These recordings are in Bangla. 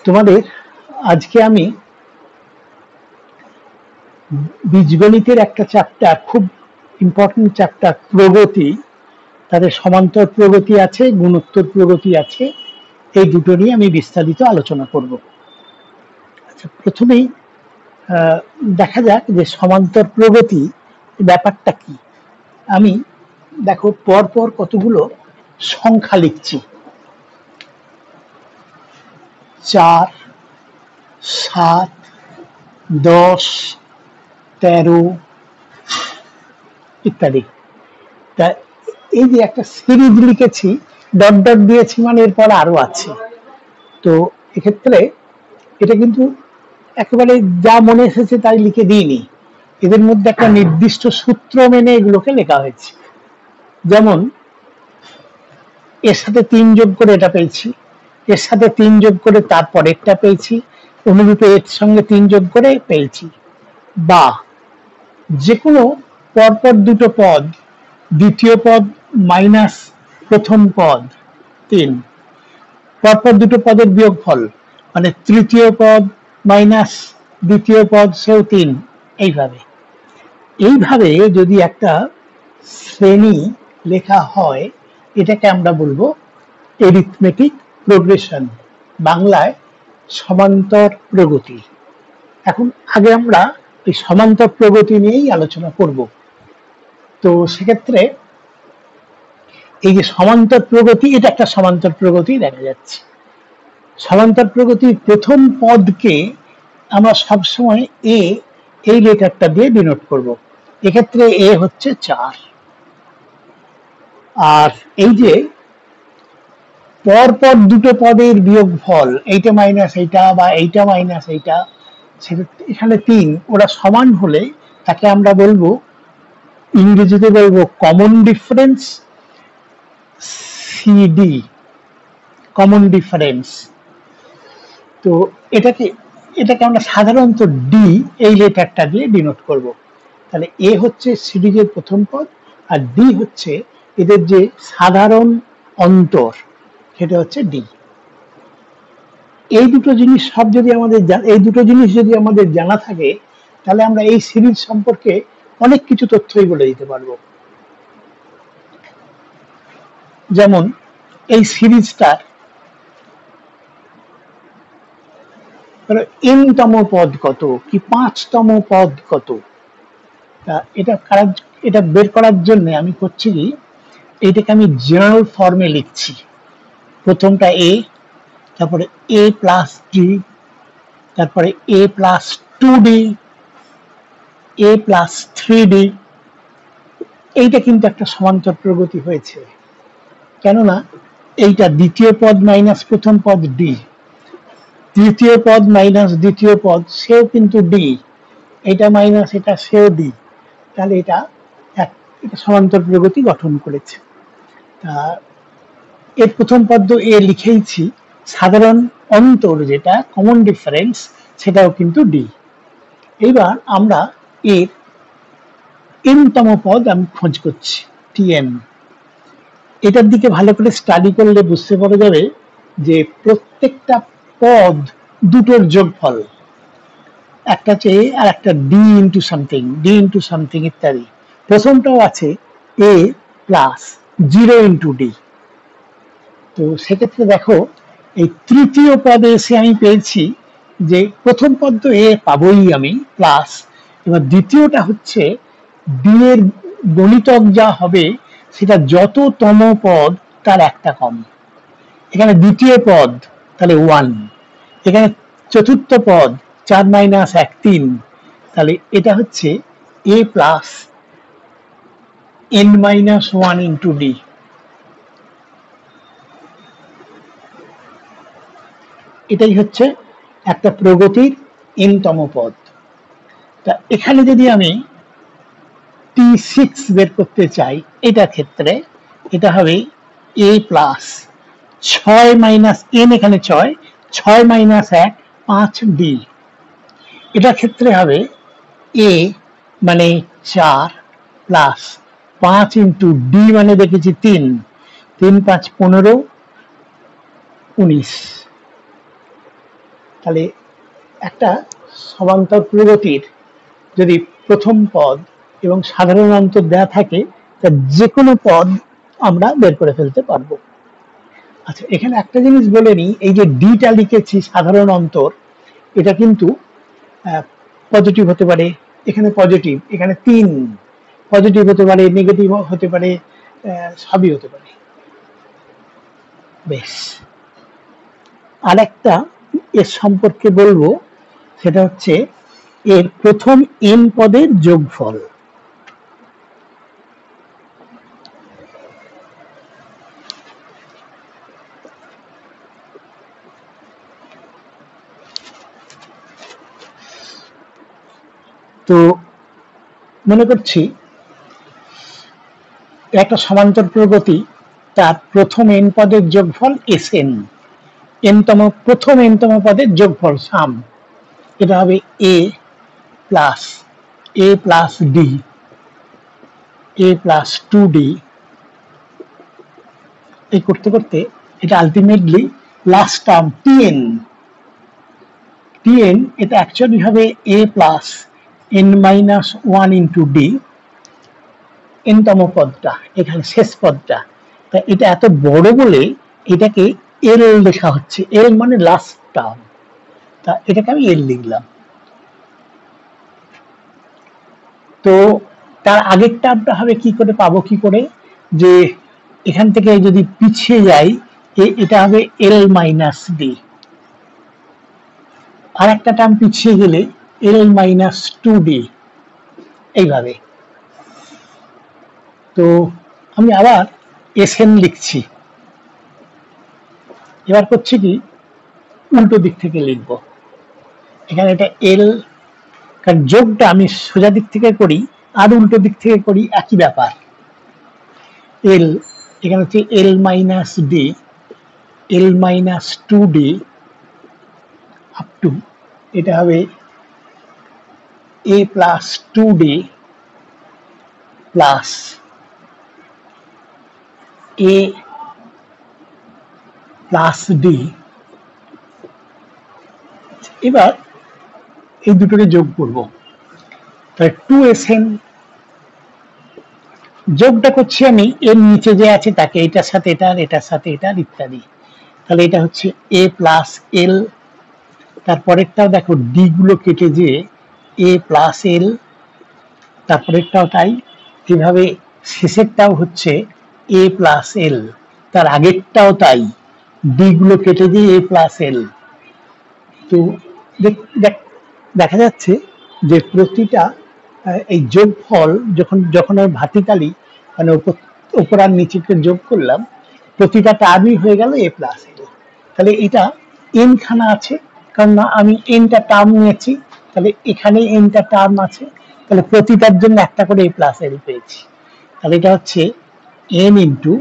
তোমাদের আজকে আমি বীজগণিতের একটা চ্যাপ্টার, খুব ইম্পর্টেন্ট চ্যাপ্টার, প্রগতি। তাদের সমান্তর প্রগতি আছে, গুণোত্তর প্রগতি আছে। এই দুটো নিয়ে আমি বিস্তারিত আলোচনা করব। আচ্ছা, প্রথমেই আহ, দেখা যাক যে সমান্তর প্রগতি ব্যাপারটা কি। আমি দেখো পরপর কতগুলো সংখ্যা লিখছি: 4, 7, 10, 13 ইত্যাদি। তা এই যে একটা সিরিজ লিখেছি, ডট ডট দিয়েছি, মানে এরপর আরো আছে। তো এক্ষেত্রে এটা কিন্তু একেবারে যা মনে এসেছে তাই লিখে দিইনি। এদের মধ্যে একটা নির্দিষ্ট সূত্র মেনে এগুলোকে লেখা হয়েছে। যেমন এর সাথে 3 যোগ করে এটা পেয়েছি, এর সাথে 3 যোগ করে তারপরেরটা পেয়েছি, অনুরূপে এর সঙ্গে 3 যোগ করে পেয়েছি। বা যে কোনো পরপর দুটো পদ, দ্বিতীয় পদ মাইনাস প্রথম পদ 3, পরপর দুটো পদের বিয়োগফল, মানে তৃতীয় পদ মাইনাস দ্বিতীয় পদ, সেও 3। এইভাবে এইভাবে যদি একটা শ্রেণী লেখা হয়, এটাকে আমরা বলবো এরিথমেটিক প্রোগ্রেশন, বাংলায় সমান্তর প্রগতি। এখন আগে আমরা এই সমান্তর প্রগতি নিয়েই আলোচনা করব। তো সেক্ষেত্রে এই যে সমান্তর প্রগতি, এটা একটা সমান্তর প্রগতি দেখা যাচ্ছে। সমান্তর প্রগতির প্রথম পদকে আমরা সবসময় এ, এই লেটারটা দিয়ে ডিনোট করব। এক্ষেত্রে এ হচ্ছে 4। আর এই যে পরপর দুটো পদের বিয়োগফল, এইটা মাইনাস এইটা বা এইটা মাইনাস এইটা, সেটা এখানে 3, ওরা সমান হলে তাকে আমরা বলবো, ইংরেজিতে বলবো common difference, CD, common difference. তো এটাকে এটাকে আমরা সাধারণত ডি, এই লেটারটা দিয়ে ডিনোট করব। তাহলে এ হচ্ছে সিরিজের প্রথম পদ, আর ডি হচ্ছে এদের যে সাধারণ অন্তর, সেটা হচ্ছে ডি। এই দুটো জিনিস যদি আমাদের জানা থাকে, তাহলে আমরা এই সিরিজ সম্পর্কে অনেক কিছু তথ্যই বলে দিতে পারবো। যেমন এই সিরিজটার n-তম পদ কত, কি 5তম পদ কত, এটা বের করার জন্য আমি করছি কি, এইটাকে আমি জেনারেল ফর্মে লিখছি। প্রথমটা এ, তারপরে এ প্লাস ডি, তারপরে এ প্লাস 2d, এ প্লাস 3d। এইটা কিন্তু একটা সমান্তর প্রগতি হয়েছে, কেননা এইটা দ্বিতীয় পদ মাইনাস প্রথম পদ ডি, তৃতীয় পদ মাইনাস দ্বিতীয় পদ, সেও কিন্তু ডি, এটা মাইনাস এটা, সেও ডি। তাহলে এটা সমান্তর প্রগতি গঠন করেছে। তা এর প্রথম পদ এ লিখেইছি, সাধারণ অন্তর যেটা কমন ডিফারেন্স, সেটাও কিন্তু ডি। এইবার আমরা এর n-তম পদ আমি খোঁজ করছি, টিএন। এটার দিকে ভালো করে স্টাডি করলে বুঝতে পারা যাবে যে প্রত্যেকটা পদ দুটোর যোগফল, একটা হচ্ছে এ আর একটা D into something, D into something ইত্যাদি। প্রথমটাও আছে এ প্লাস 0 ইন্টু ডি। তো সেক্ষেত্রে দেখো, এই তৃতীয় পদে এসে আমি পেয়েছি যে প্রথম পদ তো এ পাবোই আমি, প্লাস এবার দ্বিতীয়টা হচ্ছে ডি এর গণিতক যা হবে, সেটা যততম পদ তার একটা কম। এখানে দ্বিতীয় পদ, তাহলে 1। এখানে চতুর্থ পদ 4 মাইনাস 1 3, তাহলে এটা হচ্ছে a plus n minus 1 into d. এটাই হচ্ছে একটা প্রগতির n-তম পদ। তা এখানে যদি আমি T6 বের করতে চাই, এটা ক্ষেত্রে এটা হবে a প্লাস 6 মাইনাস n, এখানে 6, 6 মাইনাস 1 5d। এটা ক্ষেত্রে হবে a মানে 4 প্লাস 5 ইন্টু ডি, মানে দেখেছি 3, 3 5 15 19। তাহলে একটা সমান্তর প্রগতির যদি প্রথম পদ এবং সাধারণ অন্তর দেওয়া থাকে, তা যে কোনো পদ আমরা বের করে ফেলতে পারবো। আচ্ছা, এখানে একটা জিনিস বলে নিই, এই যে ডিটা লিখেছি সাধারণ অন্তর, এটা কিন্তু পজিটিভ হতে পারে, এখানে পজিটিভ, এখানে 3 পজিটিভ হতে পারে, নেগেটিভ হতে পারে, সবই হতে পারে। বেশ, আরেকটা এর সম্পর্কে বলবো, সেটা হচ্ছে এর প্রথম n পদের যোগফল। তো মনে করছি একটা সমান্তর প্রগতি, তার প্রথম n পদের যোগফল Sn, প্রথম n তম পদের যোগফল সাম, এটা হবে a plus D, a plus 2d, এই করতে করতে এটা আলটিমেটলি লাস্ট টার্ম tn, এটা অ্যাকচুয়ালি হবে a plus n minus 1 into D, n তম পদটা, এখানে শেষ পদটা। তা এটা এত বড় বলে এটাকে এল লেখা হচ্ছে, এল মানে লাস্ট টার্ম, তা এটাকে আমি এল লিখলাম। তো তার আগের টার্মটা হবে কি করে, পাবো কি করে, যে এখান থেকে যদি পিছিয়ে যাই, এটা হবে এল মাইনাস ডি, আর একটা টার্ম পিছিয়ে গেলে এল মাইনাস 2d, এইভাবে। তো আমি আবার Sn লিখছি, এবার করছি কি উল্টো দিক থেকে লিখবো। এখানে এটা এল, কারণ যোগটা আমি সোজা দিক থেকে করি আর উল্টো দিক থেকে করি, একই ব্যাপার। এল, এখানে হচ্ছে l minus d, l minus 2d up to, এটা হবে a plus 2d plus a plus d. এবার এই দুটোকে যোগ করব, তাহলে 2Sn, যোগটা করছি আমি এর নিচে যে আছে তাকে, এটার সাথে এটা, এটার সাথে এটা, ইত্যাদি। তাহলে এটা হচ্ছে a প্লাস এল, তারপরেরটাও দেখো ডি গুলো কেটে যে a প্লাস এল, তারপরেরটাও তাই, এভাবে শেষেরটাও হচ্ছে a প্লাস এল, তার আগেরটাও তাই, ডি গুলো কেটে যে a প্লাস এল। তো দেখা যাচ্ছে যে প্রতিটা এই যোগফল যখন ভার্টিক্যালি মানে উপর আর নিচেকে যোগ করলাম, প্রতিটা টার্মই হয়ে গেল a প্লাস এল। তাহলে এটা n খানা আছে, কারণ না আমি nটা টার্ম নিয়েছি, তাহলে এখানে nটা টার্ম আছে, তাহলে প্রতিটার জন্য একটা করে a প্লাস এল পেয়েছি। তাহলে এটা হচ্ছে n into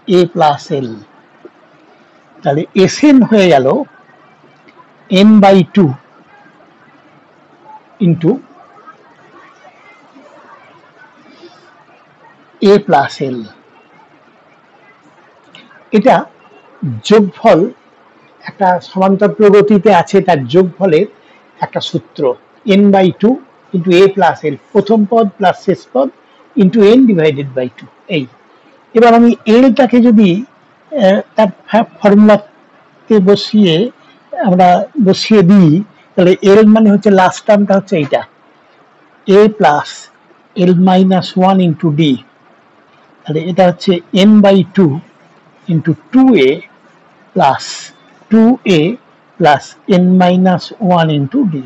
a plus L. তাহলে Sn হয়ে গেল n/2 into a plus L. এটা যোগফল, একটা সমান্তর প্রগতিতে আছে তার যোগফলের একটা সূত্র, n/2 into a plus L, প্রথম পদ প্লাস শেষ পদ ইন্টু n ডিভাইডেড বাই 2। এই এবার আমি এলটাকে যদি তার ফর্মুলাতে বসিয়ে দিই, তাহলে এল মানে হচ্ছে লাস্ট টার্মটা হচ্ছে এইটা, a plus L minus 1 into D, তাহলে এটা হচ্ছে n/2 into 2a plus 2a plus n minus 1 into D.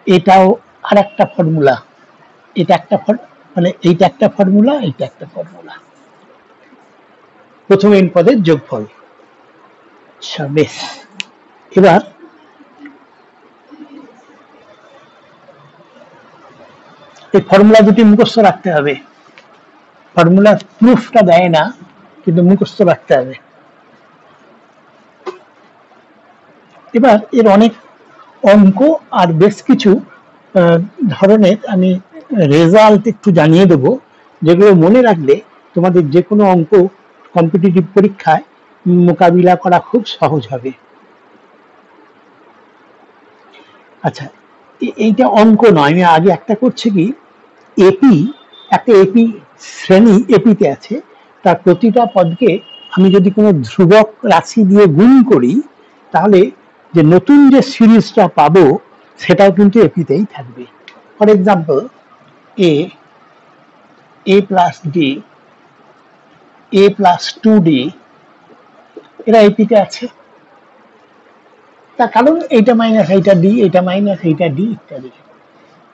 এটাও আর একটা ফর্মুলা, এটা একটা মানে এইটা একটা ফর্মুলা, এইটা একটা ফর্মুলা, প্রথম n পদের যোগফল। বেশ, এবার এই ফর্মুলা দুটি মুখস্থ রাখতে হবে, ফর্মুলা প্রুফটা দেয় না, কিন্তু মুখস্থ রাখতে হবে। এবার এর অনেক অঙ্ক আর বেশ কিছু ধরনের আমি রেজাল্ট একটু জানিয়ে দেব, যেগুলো মনে রাখলে তোমাদের যে কোনো অঙ্ক কম্পিটিটিভ পরীক্ষায় মোকাবিলা করা খুব সহজ হবে। আচ্ছা, এইটা অঙ্ক নয়, আমি আগে একটা করছি কি, এপি, একটা এপি শ্রেণী এপিতে আছে, তার প্রতিটা পদকে আমি যদি কোনো ধ্রুবক রাশি দিয়ে গুণ করি, তাহলে যে নতুন যে সিরিজটা পাবো সেটাও কিন্তু এপিতেই থাকবে। For example, A plus D, A plus 2d, এরা এপিতে আছে। তার কারণ এইটা মাইনাস এইটা ডি, এটা মাইনাস এইটা ডি ইত্যাদি।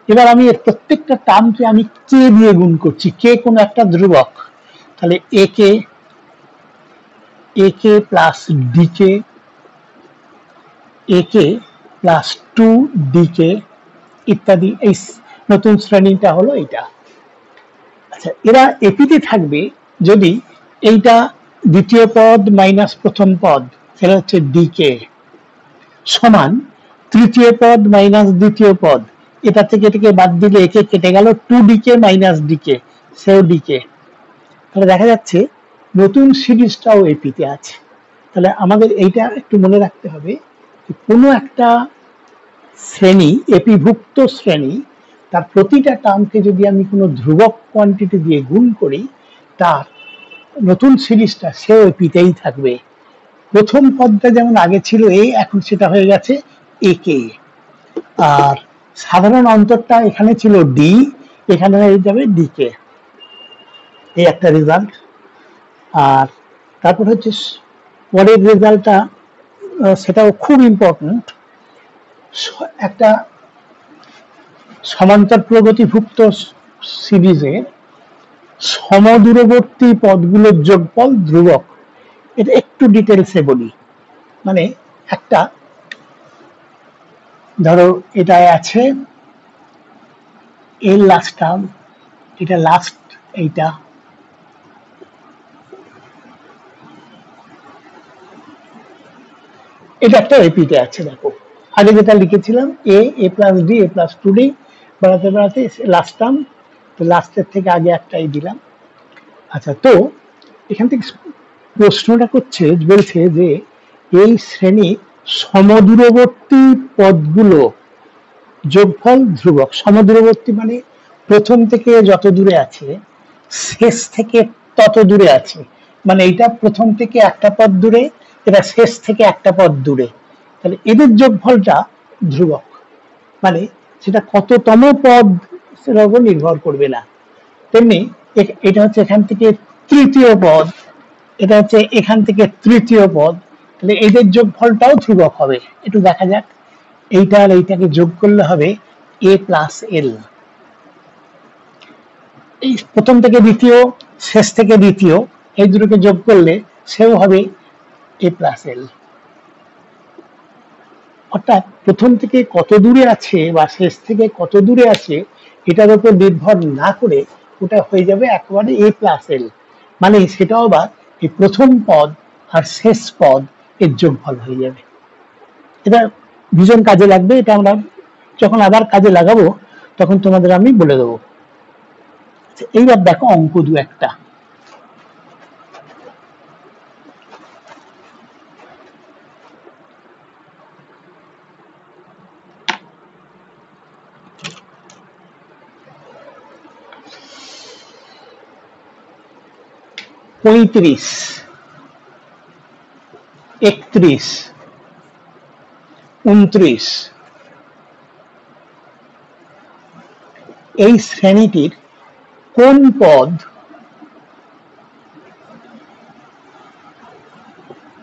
এবার আমি এর প্রত্যেকটা টার্মকে আমি কে দিয়ে গুণ করছি, কে কোন একটা ধ্রুবক, তাহলে এ কে প্লাস ডি কে, এ কে প্লাস 2d কে ইত্যাদি। এই নতুন শ্রেণীটা হলো এটা। আচ্ছা, এরা এপিতে থাকবে যদি এইটা দ্বিতীয় পদ মাইনাস প্রথম পদ, সেটা হচ্ছে ডি কে, সমান তৃতীয় পদ মাইনাস দ্বিতীয় পদ, এটা থেকে এটাকে বাদ দিলে একে কেটে গেল, 2d কে মাইনাস ডি কে, সেও ডি কে। তাহলে দেখা যাচ্ছে নতুন সিরিজটাও এপিতে আছে। তাহলে আমাদের এইটা একটু মনে রাখতে হবে, কোনো একটা শ্রেণী, এপিভুক্ত শ্রেণী, তার প্রতিটা টার্মকে যদি আমি কোনো ধ্রুবক কোয়ান্টিটি দিয়ে গুণ করি, তার নতুন সিরিজটা সেও এপিতেই থাকবে। প্রথম পদটা যেমন আগে ছিল এ, এখন সেটা হয়ে গেছে এ কে, আর সাধারণ অন্তরটা এখানে ছিল ডি, এখানে হয়ে যাবে ডি কে। এই একটা রেজাল্ট। আর তারপর হচ্ছে পরের রেজাল্টটা, সেটাও খুব ইম্পর্টেন্ট। একটা সমান্তর প্রগতিভুক্ত সিরিজে সমদূরবর্তী পদগুলোর যোগফল ধ্রুবক। এটা একটু ডিটেলসে বলি। মানে একটা, ধরো এটা আছে এর লাস্ট টার্ম, এটা লাস্ট, এইটা এটা একটা এপিতে আছে। দেখো আগে যেটা লিখেছিলাম, এ প্লাস ডি, এ প্লাস 2d, বাড়াতে বাড়াতে লাস্ট টার্ম, তো লাস্টের থেকে আগে একটাই দিলাম। আচ্ছা, তো এখান থেকে প্রশ্নটা করছে, বলছে যে এই শ্রেণীর সমদূরবর্তী পদগুলো যোগফল ধ্রুবক। সমদূরবর্তী মানে প্রথম থেকে যত দূরে আছে, শেষ থেকে তত দূরে আছে। মানে এইটা প্রথম থেকে একটা পদ দূরে, এটা শেষ থেকে একটা পদ দূরে, তাহলে এদের যোগফলটা ধ্রুবক। মানে সেটা কততম পদ সেটার উপর নির্ভর করবে না। তেমনি এটা হচ্ছে এখান থেকে তৃতীয় পদ, এটা হচ্ছে এখান থেকে তৃতীয় পদ, তাহলে এদের যোগফলটাও ধ্রুবক হবে। একটু দেখা যাক, এইটা আর এইটাকে যোগ করলে হবে এ প্লাস এল। এই প্রথম থেকে দ্বিতীয়, শেষ থেকে দ্বিতীয়, এই দুটোকে যোগ করলে সেও হবে এ প্লাস এল। অর্থাৎ প্রথম থেকে কত দূরে আছে বা শেষ থেকে কত দূরে আছে এটার উপর নির্ভর না করে ওটা হয়ে যাবে একেবারে এ প্লাস এল। মানে সেটাও আবার এই প্রথম পদ আর শেষ পদ এর যোগফল হয়ে যাবে। এটা ভীষণ কাজে লাগবে। এটা আমরা যখন আবার কাজে লাগাবো তখন তোমাদের আমি বলে দেবো। এইবার দেখো অঙ্ক দু একটা। পঁয়ত্রিশ, 31, 29 এই শ্রেণীটির কোন পদ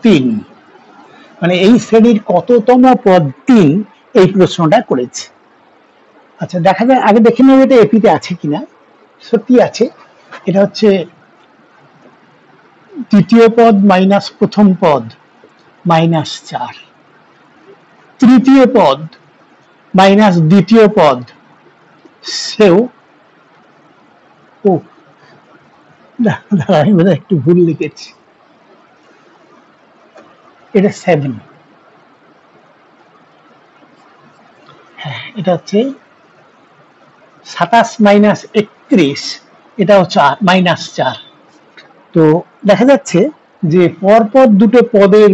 3? মানে এই শ্রেণীর কততম পদ 3, এই প্রশ্নটা করেছে। আচ্ছা, দেখা যায় আগে দেখে নেব এটা এপিতে আছে কিনা। সত্যি আছে। এটা হচ্ছে দ্বিতীয় পদ মাইনাস প্রথম পদ -4, তৃতীয় পদ মাইনাস দ্বিতীয় পদ, সেও ও আমি বোধহয় একটু ভুল লিখেছি, এটা 7। হ্যাঁ, এটা হচ্ছে 27 মাইনাস 31, এটাও -4। তো দেখা যাচ্ছে যে পরপর দুটো পদের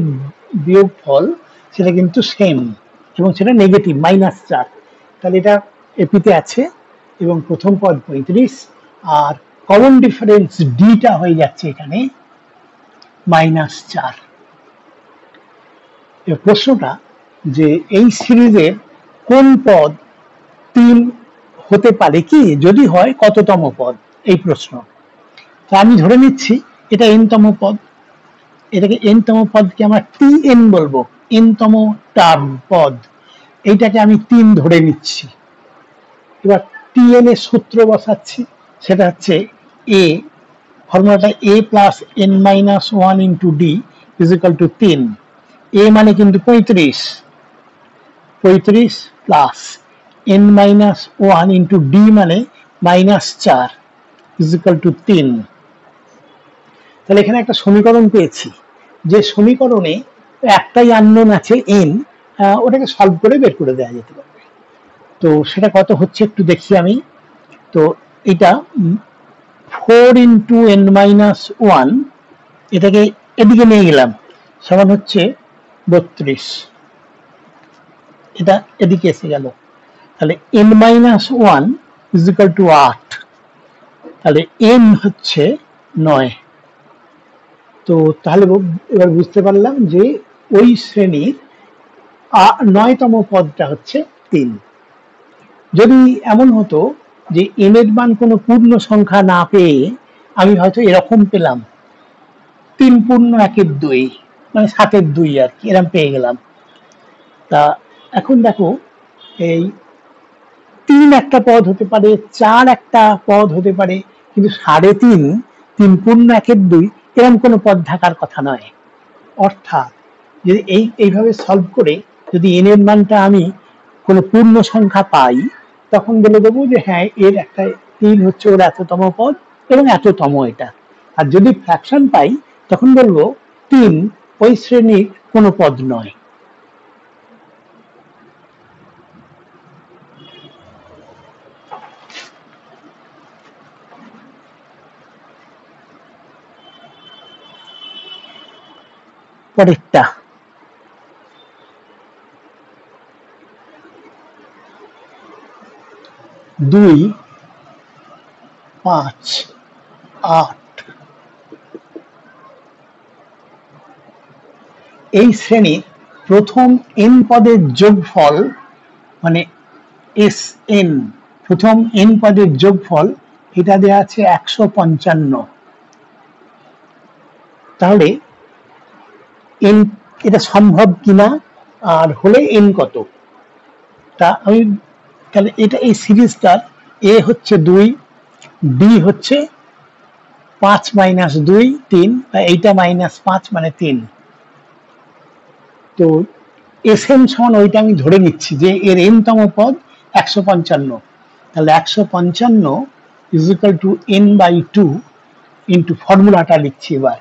বিয়োগফল সেটা কিন্তু সেম। এবং সেটা নেগেটিভ -4, তাহলে এটা এপিতে আছে এবং প্রথম পদ 35, আর কমন ডিফারেন্স ডিটা হয়ে যাচ্ছে এখানে -4। প্রশ্নটা যে এই সিরিজের কোন পদ 3 হতে পারে কি, যদি হয় কততম পদ, এই প্রশ্ন। তো আমি ধরে নিচ্ছি এটা n-তম পদ, এটাকে n-তম পদকে আমরা tn বলবো, n-তম টার্ম পদ, এইটাকে আমি 3 ধরে নিচ্ছি। এবার tn এর সূত্র বসাচ্ছি, সেটা হচ্ছে a, ফর্মুলাটা a plus n minus 1 into d is equal to 3। a মানে কিন্তু 35 plus n minus 1 into d মানে -4 ইজ ইকুয়াল টু 3। তাহলে এখানে একটা সমীকরণ পেয়েছি, যে সমীকরণে একটাই আননোন আছে n, ওটাকে সলভ করে বের করে দেওয়া যেতে পারবে। তো সেটা কত হচ্ছে একটু দেখি আমি। তো এটা 4 ইন্টু n মাইনাস 1, এটাকে এদিকে নিয়ে গেলাম, সমান হচ্ছে 32, এটা এদিকে এসে গেল। তাহলে n minus 1 is equal to 8, তাহলে n হচ্ছে 9। তো তাহলে এবার বুঝতে পারলাম যে ওই শ্রেণীর 9তম পদটা হচ্ছে 3। যদি এমন হতো যে n এর মান কোনো পূর্ণ সংখ্যা না পেয়ে আমি হয়তো এরকম পেলাম 3 পূর্ণ 1-এর 2, মানে 7-এর 2 আর কি, এরকম পেয়ে গেলাম। তা এখন দেখো এই 3 একটা পদ হতে পারে, 4 একটা পদ হতে পারে, কিন্তু 3.5, 3 পূর্ণ 1-এর 2 এরকম কোনো পদ থাকার কথা নয়। অর্থাৎ যদি এইভাবে সলভ করে যদি n এর মানটা আমি কোনো পূর্ণ সংখ্যা পাই, তখন বলে দেবো যে হ্যাঁ এর একটা 3 হচ্ছে ওর এততম পদ এবং এততম এটা। আর যদি ফ্র্যাকশন পাই তখন বলবো 3 ওই শ্রেণীর কোনো পদ নয়। পরেরটা, 2, 5, 8, এই শ্রেণীর প্রথম n পদের যোগফল, মানে Sn, প্রথম n পদের যোগফল, এটা দেওয়া আছে 155। তাহলে n এটা সম্ভব কিনা, আর হলে n কত, তা আমি তাহলে এটা এই সিরিজটার a হচ্ছে 2, b হচ্ছে 5 মাইনাস 2 3, এইটা -5 মানে 3। তো Sn সমান ওইটা আমি ধরে নিচ্ছি যে এর n-তম পদ 155, তাহলে 155 is equal to n/2 into, ফর্মুলাটা লিখছি এবার,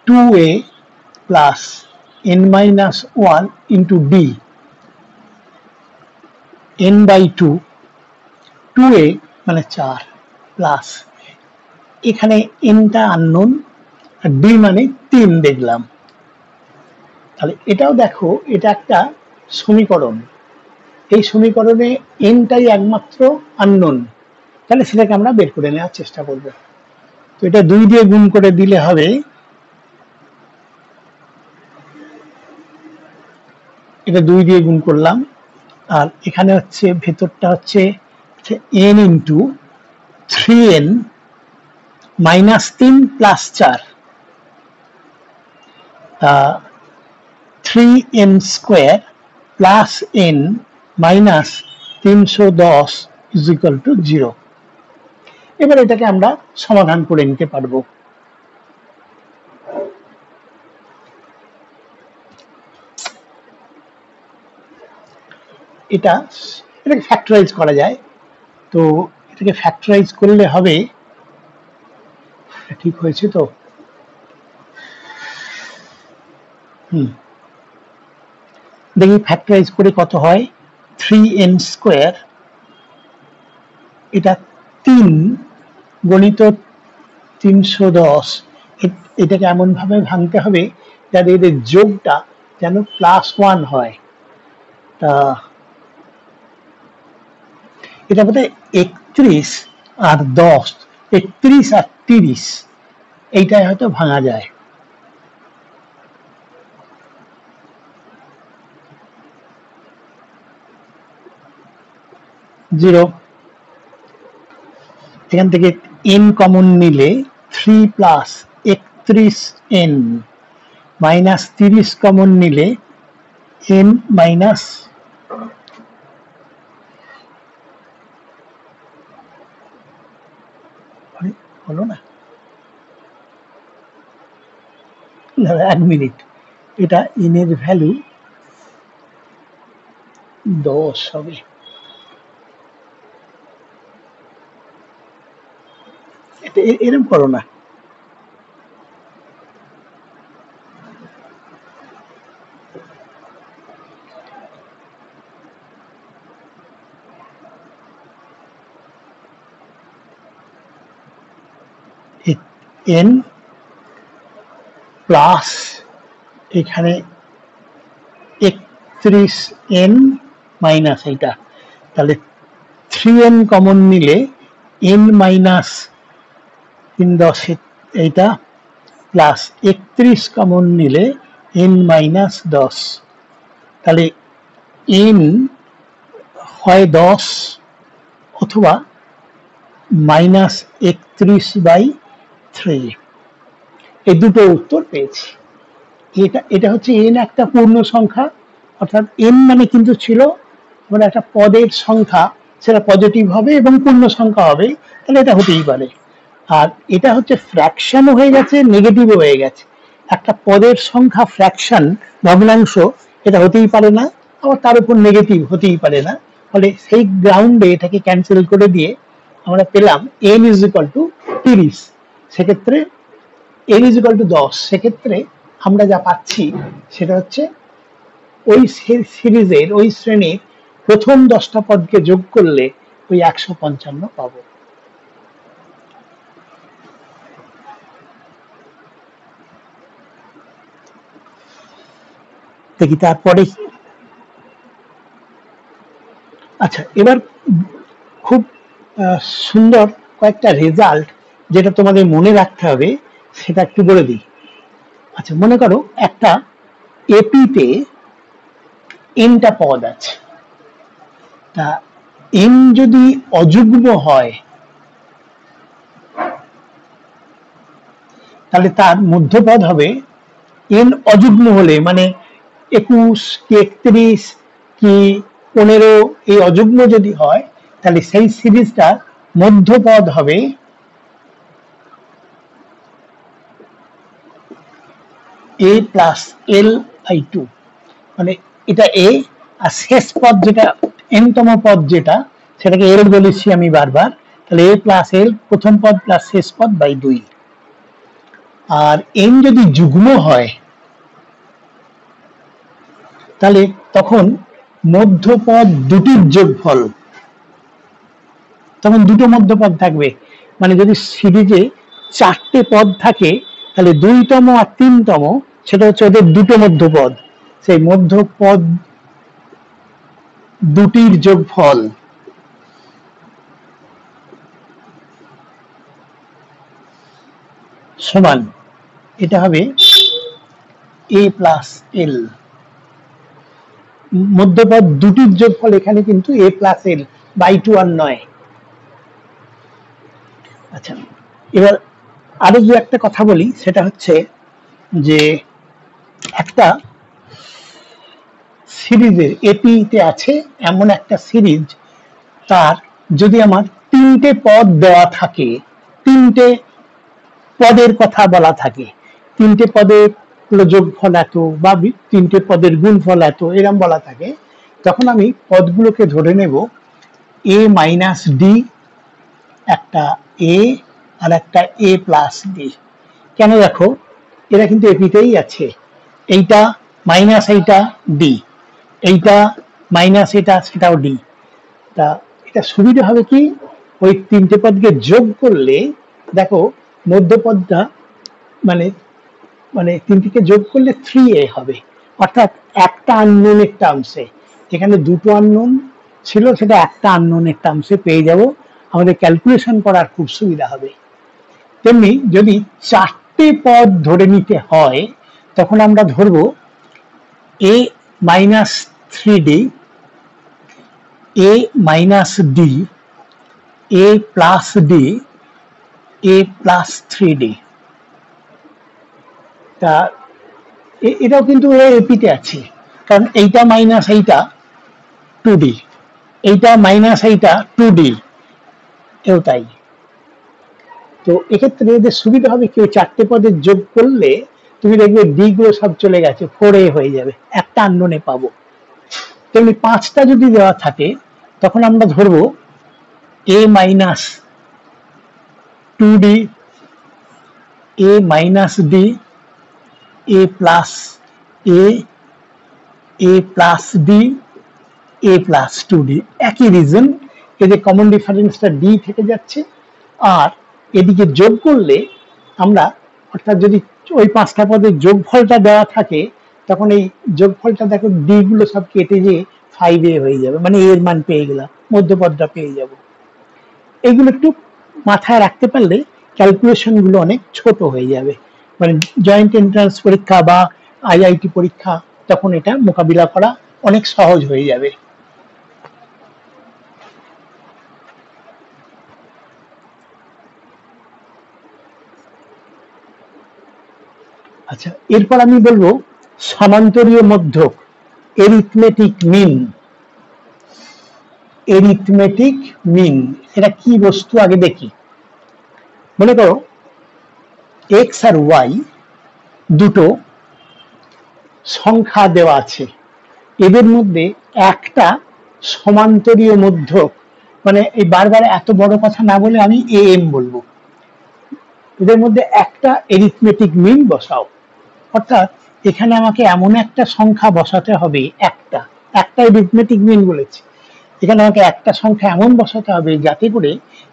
2a plus n minus 1 into d, n/2, 2a মানে 4 প্লাস এখানে nটা আননোন আর d মানে 3 দেখলাম। তাহলে এটাও দেখো এটা একটা সমীকরণ, এই সমীকরণে nটাই একমাত্র আননোন, তাহলে সেটাকে আমরা বের করে নেওয়ার চেষ্টা করব। তো এটা 2 দিয়ে গুণ করে দিলে হবে, এটা 2 দিয়ে গুণ করলাম, আর এখানে হচ্ছে ভেতরটা হচ্ছে n into 3n -3 plus 4, 3n square plus n minus 310 is equal to 0। এবার এটাকে আমরা সমাধান করে নিতে পারবো। এটাকে ফ্যাক্টরাইজ করা যায়। তো এটাকে ফ্যাক্টরাইজ করলে হবে, ঠিক হয়েছে তো? দেখি ফ্যাক্টরাইজ করে কত হয়। 3n স্কোয়ার, এটা 3 গণিত 310, এটাকে এমন ভাবে ভাঙতে হবে যাতে এদের যোগটা যেন +1 হয়। তা এটা বোধহয় 31 আর 10, 31 আর 30, এইটাই হয়তো ভাঙা যায়। জিরো, এখান থেকে n কমন নিলে 3 প্লাস 31n মাইনাস 30 কমন নিলে n মাইনাস হলো না, 1 মিনিট, এটা n এর ভ্যালু 10 হবে। এরকম করো না, n প্লাস এখানে 31n মাইনাস এইটা, তাহলে 3n কমন নিলে n মাইনাস 3 এইটা প্লাস 31 কমন নিলে n মাইনাস 10, তাহলে n হয় 10 অথবা মাইনাস 31/3, এই দুটো উত্তর পেয়েছি। এটা হচ্ছে n একটা পূর্ণ সংখ্যা, অর্থাৎ n মানে কিন্তু ছিল মানে একটা পদের সংখ্যা, সেটা পজিটিভ হবে এবং পূর্ণ সংখ্যা হবে, তাহলে এটা হতেই পারে। আর এটা হচ্ছে ফ্র্যাকশনও হয়ে গেছে, নেগেটিভও হয়ে গেছে। একটা পদের সংখ্যা ফ্র্যাকশন, ভগ্নাংশ, এটা হতেই পারে না, আবার তার উপর নেগেটিভ হতেই পারে না। ফলে সেই গ্রাউন্ডে এটাকে ক্যান্সেল করে দিয়ে আমরা পেলাম n ইজ ইকুয়াল টু 30, সেক্ষেত্রে n ইজ ইকুয়াল টু 10, সেক্ষেত্রে আমরা যা পাচ্ছি সেটা হচ্ছে ওই সিরিজের ওই শ্রেণীর প্রথম 10টা পদকে যোগ করলে ওই 155 পাবো। দেখি তারপরে, আচ্ছা এবার খুব সুন্দর কয়েকটা রেজাল্ট যেটা তোমাদের মনে রাখতে হবে সেটা একটু বলে দিই। আচ্ছা মনে করো একটা এপিতে এনটা পদ আছে, তা এন যদি অযুগ্ম হয় তাহলে তার মধ্যপদ হবে এন অযুগ্ম হলে, মানে 21 কি 31 কি 15 এই অযুগ্ম যদি হয় তাহলে সেই সিরিজটার মধ্যপদ হবে a প্লাস এল বাই 2, মানে এটা a, আর শেষ পদ যেটা এনতম পদ যেটা সেটাকে এল বলেছি আমি বারবার, তাহলে a প্লাস এল প্রথম পদ প্লাস শেষ পদ বাই 2। আর n যদি যুগ্ম হয় তাহলে তখন মধ্যপদ দুটির যোগফল, তখন দুটো মধ্যপদ থাকবে, মানে যদি সিরিজে 4টে পদ থাকে তাহলে 2তম আর 3তম সেটা হচ্ছে ওদের দুটো মধ্যপদ, সেই মধ্যপদ দুটির যোগফল সমান, এটা হবে a প্লাস এল। মধ্যপদ দুটির যোগফল এখানে কিন্তু a প্লাস এল বাই 2 আর নয়। আচ্ছা এবার আরো যে একটা কথা বলি সেটা হচ্ছে যে একটা সিরিজের এপিতে আছে এমন একটা সিরিজ, তার যদি আমার 3টে পদ দেওয়া থাকে, 3টে পদের কথা বলা থাকে, 3টে পদের যোগফল এত বা 3টে পদের গুণফল এত এরকম বলা থাকে, তখন আমি পদগুলোকে ধরে নেব a মাইনাস ডি, একটা a আর একটা a প্লাস ডি। কেন দেখো এরা কিন্তু এপিতেই আছে, এইটা মাইনাস এইটা ডি, এইটা মাইনাস এটা সেটাও ডি। তা এটা সুবিধা হবে কি, ওই 3টে পদকে যোগ করলে দেখো মধ্যপদটা মানে মানে 3টিকে যোগ করলে 3a হবে, অর্থাৎ একটা আননোনের টার্মসে এখানে দুটো আননোন ছিল, সেটা একটা আননোনের টার্মসে পেয়ে যাব, আমাদের ক্যালকুলেশন করার খুব সুবিধা হবে। তেমনি যদি চারটে পদ ধরে নিতে হয়, তখন আমরা ধরবো a minus 3d, a minus d, a plus d, a plus 3d। তা এটাও কিন্তু এপিতে আছে, কারণ এইটা মাইনাস এইটা 2d, এইটা মাইনাস এইটা 2d, এও তাই। তো এক্ষেত্রে এদের সুবিধা হবে কি, চারটে পদের যোগ করলে তুমি দেখবে ডি গুলো সব চলে গেছে, 4a হয়ে যাবে, একটা আননোনে পাবো। তেমনি পাঁচটা যদি দেওয়া থাকে, তখন আমরা ধরবো a minus 2d, a minus d, a plus a, a plus d, a plus 2d। একই রিজন, এদের কমন ডিফারেন্সটা d থেকে যাচ্ছে, আর এদিকে যোগ করলে আমরা, অর্থাৎ যদি ওই পাঁচটা পদের যোগফলটা দেওয়া থাকে, তখন এই যোগফলটা দেখো ডি গুলো সব কেটে যেয়ে 5a হয়ে যাবে, মানে এর মান পেয়ে গেলাম, মধ্যপদটা পেয়ে যাব। এইগুলো একটু মাথায় রাখতে পারলে ক্যালকুলেশন গুলো অনেক ছোট হয়ে যাবে, মানে জয়েন্ট এন্ট্রান্স পরীক্ষা বা আইআইটি পরীক্ষা, তখন এটা মোকাবিলা করা অনেক সহজ হয়ে যাবে। আচ্ছা, এরপর আমি বলবো সমান্তরীয় মধ্যক, এরিথমেটিক মিন। এরিথমেটিক মিন এটা কি বস্তু আগে দেখি। মনে করো এক্স আর ওয়াই দুটো সংখ্যা দেওয়া আছে, এদের মধ্যে একটা সমান্তরীয় মধ্যক, মানে এই বারবার এত বড় কথা না বলে আমি এ এম বলবো, এদের মধ্যে একটা এরিথমেটিক মিন বসাও। অর্থাৎ এখানে আমাকে এমন একটা সংখ্যা বসাতে হবে, একটা একটা এরিথমেটিক মিন বলেছি, এখানে আমাকে একটা সংখ্যা এমন বসাতে হবে যাতে করে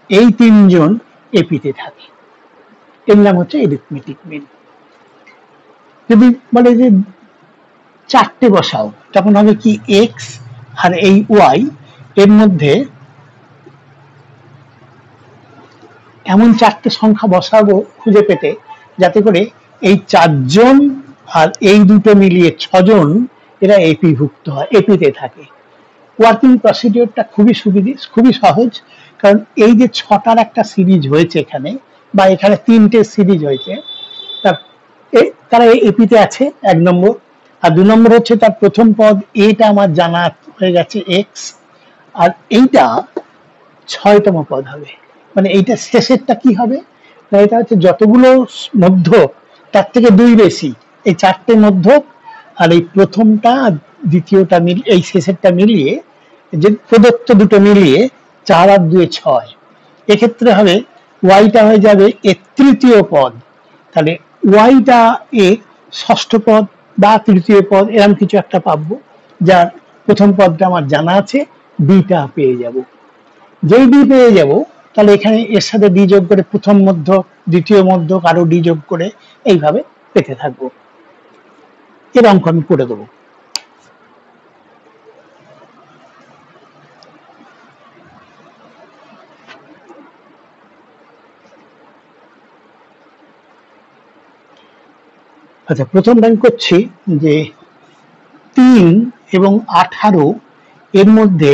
এই তিনজন এপিতে থাকে, এর নাম হচ্ছে এরিথমেটিক মিন। যদি বলে যে চারটে বসাও, তখন হবে কি এক্স আর এই ওয়াই এর মধ্যে এমন চারটে সংখ্যা বসাবো খুঁজে পেতে, যাতে করে এই চারজন আর এই দুটো মিলিয়ে ছজন এরা এপিভুক্ত হয়, এপিতে থাকে। ওয়ার্কিং প্রসিডিওরটা খুবই সহজ, কারণ এই যে ছটার একটা সিরিজ হয়েছে এখানে, বা এখানে তিনটে সিরিজ হয়েছে, তারা এপিতে আছে, এক নম্বর। আর দু নম্বর হচ্ছে তার প্রথম পদ এটা আমার জানা হয়ে গেছে এক্স, আর এইটা 6তম পদ হবে, মানে এইটা শেষেরটা কি হবে, এটা হচ্ছে যতগুলো মধ্যক তার থেকে 2 বেশি, এই চারটে মধ্যক আর এই প্রথমটা দ্বিতীয়টা মিলিয়ে, এই শেষেরটা মিলিয়ে, যে প্রদত্ত দুটো মিলিয়ে 4 আর 2 6, এক্ষেত্রে হবে ওয়াইটা হয়ে যাবে এর তৃতীয় পদ, তাহলে ওয়াইটা এর ষষ্ঠ পদ বা তৃতীয় পদ, এরকম কিছু একটা পাবো, যার প্রথম পদটা আমার জানা আছে, ডিটা পেয়ে যাব। যেই ডি পেয়ে যাব, তাহলে এখানে এর সাথে ডি যোগ করে প্রথম মধ্যক, দ্বিতীয় মধ্যক, আরো ডি যোগ করে এইভাবে পেতে থাকবো। এর অঙ্ক আমি করে দেবো। আচ্ছা, প্রথম ব্যাংক করছি যে 3 এবং 18 এর মধ্যে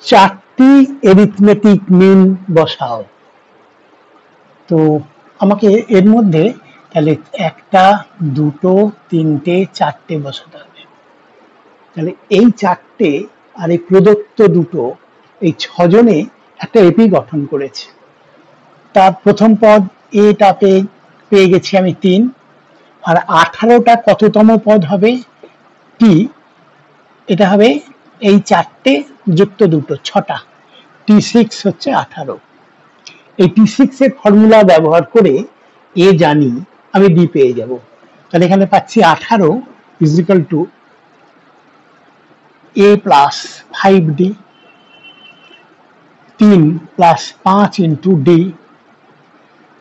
চারটি এরিথমেটিক মিন বসাও। তো আমাকে এর মধ্যে তাহলে একটা, দুটো, তিনটে, চারটে বসাতে হবে। তাহলে এই চারটে আর এই প্রদত্ত দুটো, এই ছজনে একটা এপি গঠন করেছে। তার প্রথম পদ এটা পেয়ে গেছি আমি 3, আর 18টা কততম পদ হবে, টি, এটা হবে এই চারটে যুক্ত দুটো, 6টা, T6 হচ্ছে 18। এই T6 এর ফর্মুলা ব্যবহার করে এ জানি, আমি ডি পেয়ে যাব। তাহলে এখানে পাচ্ছি 18 is equal to a plus 5d, 3 plus 5 into D,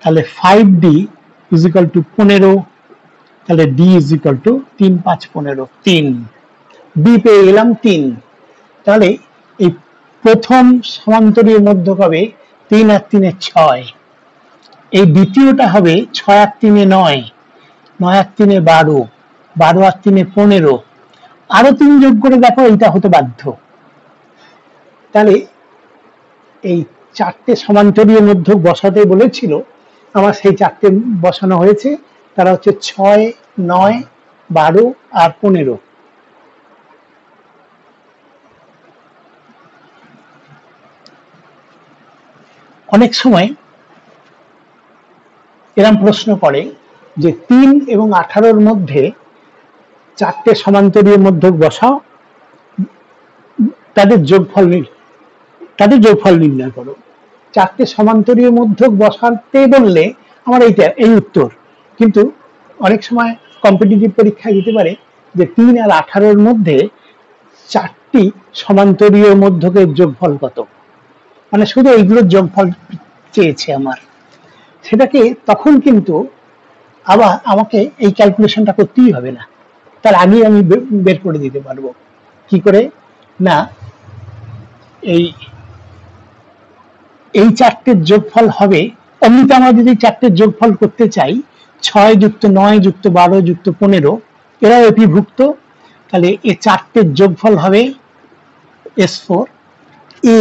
তাহলে 5d ইজিক্যাল টু 15, তাহলে d ইজিক্যাল টু 3 5 15 3। বি পেয়ে গেলাম 3। তাহলে এই প্রথম সমান্তরীয় মধ্যক হবে 3 আর 3 6, এই দ্বিতীয়টা হবে 6 আর 3 9, 9 আর 3 12, 12 আর 3 15, আরো 3 যোগ করে দেখো এইটা হতে বাধ্য। তাহলে এই চারটে সমান্তরীয় মধ্যক বসাতে বলেছিল, আমার সেই চারটে বসানো হয়েছে। তারা হচ্ছে 6, 9, 12 আর 15। অনেক সময় এরকম প্রশ্ন করে যে 3 এবং 18-র মধ্যে চারটে সমান্তরীয় মধ্যক বসাও, তাদের যোগফল নির্ণয় করো। চারটে সমান্তরীয় মধ্যক বসাতে বললে আমার এই উত্তর, কিন্তু অনেক সময় কম্পিটিটিভ পরীক্ষায় দিতে পারে যে 3 আর 18-র মধ্যে চারটি সমান্তরীয় মধ্যকের যোগফল কত, মানে শুধু এইগুলোর যোগফল চেয়েছে আমার। সেটাকে তখন কিন্তু আবার আমাকে এই ক্যালকুলেশনটা করতেই হবে না, তার আগে আমি বের করে দিতে পারবো। কি করে না, এই চারটের যোগফল হবে, অমনিতে আমরা যদি চারটের যোগফল করতে চাই 6 যুক্ত 9 যুক্ত 12 যুক্ত 15, এরাও এপিভুক্ত, তাহলে এই চারটের যোগফল হবে S4 A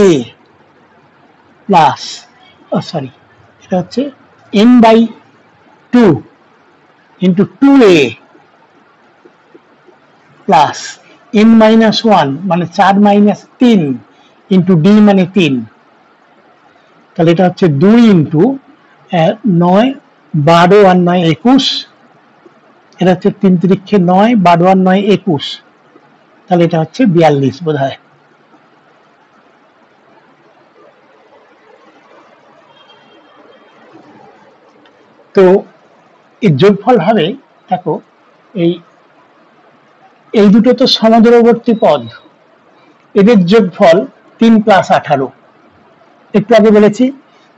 প্লাস, সরি এটা হচ্ছে n/2 into 2A plus n-1 মানে 4 - 3 ইন্টু D মানে 3। তাহলে এটা হচ্ছে 2 ইন্টু 9, 12 আর 9 21, এটা হচ্ছে 3 3 9, 12 আর 9 21, তাহলে এটা হচ্ছে 42 বোধ হয়। তো এর যোগফল হবে, দেখো এই দুটো তো সমদূরবর্তী পদ, এদের যোগফল 3 + 18। একটু আগে বলেছি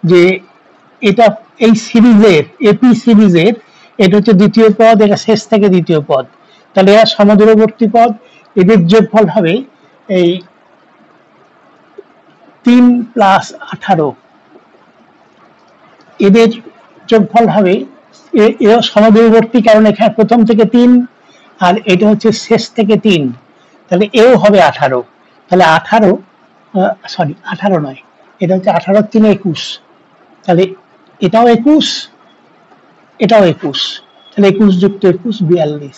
যে এটা এই সিরিজের, এপি সিরিজের এটা হচ্ছে দ্বিতীয় পদ, এটা শেষ থেকে দ্বিতীয় পদ, তাহলে এরা সমদূরবর্তী পদ, এদের যোগফল হবে এই 3 + 18, এদের যোগফল হবে, এরা সমদূরবর্তী কারণ এখানে প্রথম থেকে 3 আর এটা হচ্ছে শেষ থেকে 3, তাহলে এও হবে 18। তাহলে 18, সরি 18 নয়, এটা হচ্ছে 18 3 21, তাহলে এটাও 21, এটাও 21, তাহলে 21 যুক্ত 21 42।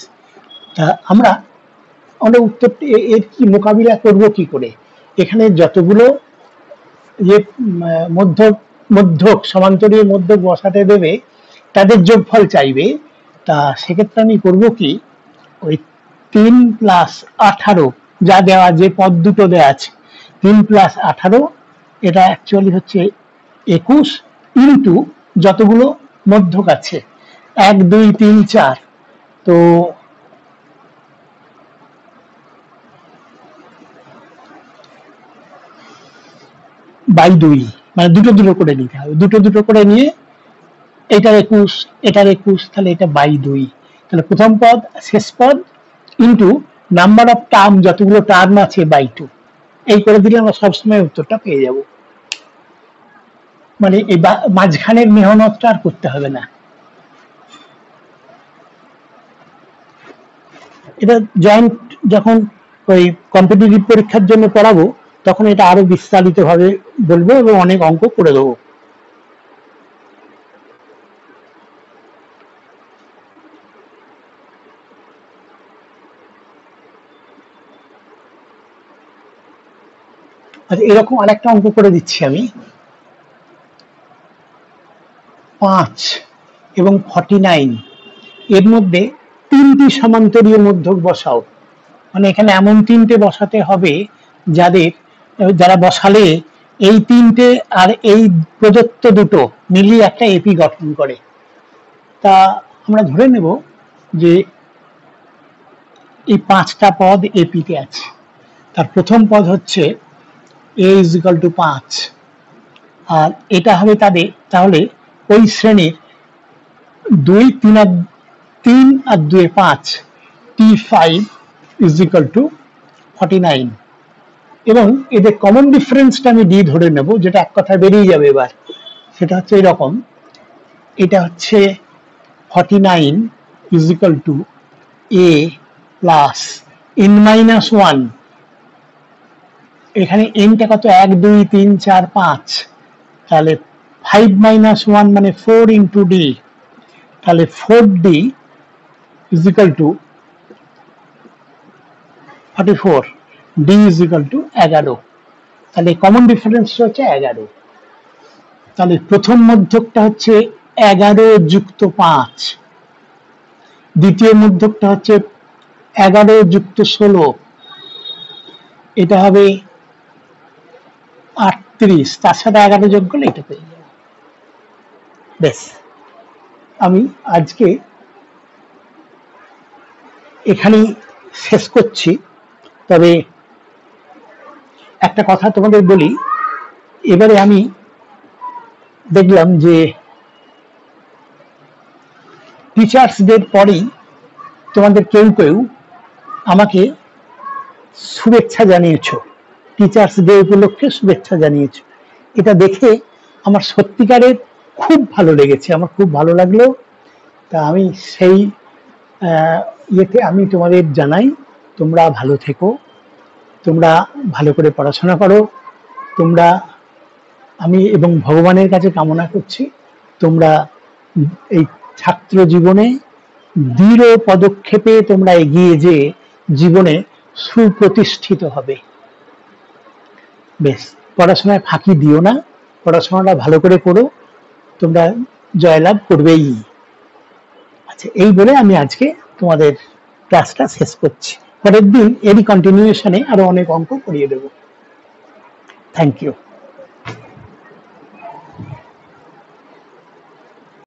তা আমরা উত্তর এর কি মোকাবিলা করব কি করে, এখানে যতগুলো যে মধ্যক সমান্তরীয় মধ্যক বসাতে দেবে তাদের যোগফল চাইবে, তা সেক্ষেত্রে আমি করব কি, ওই 3 + 18 যা দেওয়া, যে পদ দুটো দেওয়া আছে 3 + 18, এটা অ্যাকচুয়ালি হচ্ছে 21 ইন্টু যতগুলো মধ্যক আছে 1 2 3 4, তো বাই 2, মানে দুটো দুটো করে নিতে হবে, দুটো দুটো করে নিয়ে এটার 21 এটার 21, তাহলে এটা বাই 2, তাহলে প্রথম পদ শেষ পদ ইন্টু নাম্বার অফ টার্ম, যতগুলো টার্ম আছে বাই 2, এই করে দিলে আমরা সবসময় উত্তরটা পেয়ে যাব। মানে এই মাঝখানের মেহনতটা আর করতে হবে না। এটা জয়েন্ট যখন ওই কম্পিটিটিভ পরীক্ষার জন্য পড়াবো তখন এটা আরো বিস্তারিত ভাবে বলবো এবং অনেক অঙ্ক করে দেবো। আচ্ছা, এরকম আরেকটা অঙ্ক করে দিচ্ছি আমি, 5 এবং 49 এর মধ্যে 3টি সমান্তরীয় মধ্যক বসাও। মানে এখানে এমন 3টে বসাতে হবে যারা বসালে এই 3টে আর এই প্রদত্ত দুটো মিলিয়ে একটা এপি গঠন করে। তা আমরা ধরে নেব যে এই 5টা পদ এপিতে আছে। তার প্রথম পদ হচ্ছে a = 5, আর এটা হবে তাহলে ওই শ্রেণীর 2 3 আর 2 5, T5 = 49 এবং এদের কমন ডিফারেন্সটা আমি ডি ধরে নেব, যেটা এক কথায় বেরিয়ে যাবে এবার। সেটা হচ্ছে এরকম, এটা হচ্ছে 49 is equal to A plus n minus 1। এখানে nটা কত, 1 2 3 4 5, তাহলে 5 মাইনাস 1 মানে 4 ইন্টু ডি, তাহলে 4d is equal to 44, d is equal to 11। তাহলে কমন ডিফারেন্স হচ্ছে 11। তাহলে প্রথম মধ্যকটা হচ্ছে 11 যুক্ত 5, দ্বিতীয় মধ্যকটা হচ্ছে 11 যুক্ত 16, এটা হবে 38, তার সাথে 11 যোগ করলে এটা পেয়ে যাবে। বেশ, আমি আজকে এখানেই শেষ করছি। তবে একটা কথা তোমাদের বলি, এবারে আমি দেখলাম যে টিচার্স ডের পরেই তোমাদের কেউ কেউ আমাকে শুভেচ্ছা জানিয়েছ, টিচার্স ডে উপলক্ষে শুভেচ্ছা জানিয়েছ। এটা দেখে আমার সত্যিকারের খুব ভালো লেগেছে, আমার খুব ভালো লাগলো। তা আমি সেই ইয়েতে আমি তোমাদের জানাই, তোমরা ভালো থেকো, তোমরা ভালো করে পড়াশোনা করো। তোমরা, আমি এবং ভগবানের কাছে কামনা করছি তোমরা এই ছাত্র জীবনে দৃঢ় পদক্ষেপে তোমরা এগিয়ে যেয়ে জীবনে সুপ্রতিষ্ঠিত হবে। বেশ, পড়াশোনায় ফাঁকি দিও না, পড়াশোনাটা ভালো করে করো, তোমরা জয়লাভ করবেই। আচ্ছা, এই বলে আমি আজকে তোমাদের ক্লাসটা শেষ করছি। পরের দিন এরই কন্টিনিউশনে আরো অনেক অঙ্ক করিয়ে দেব। Thank you.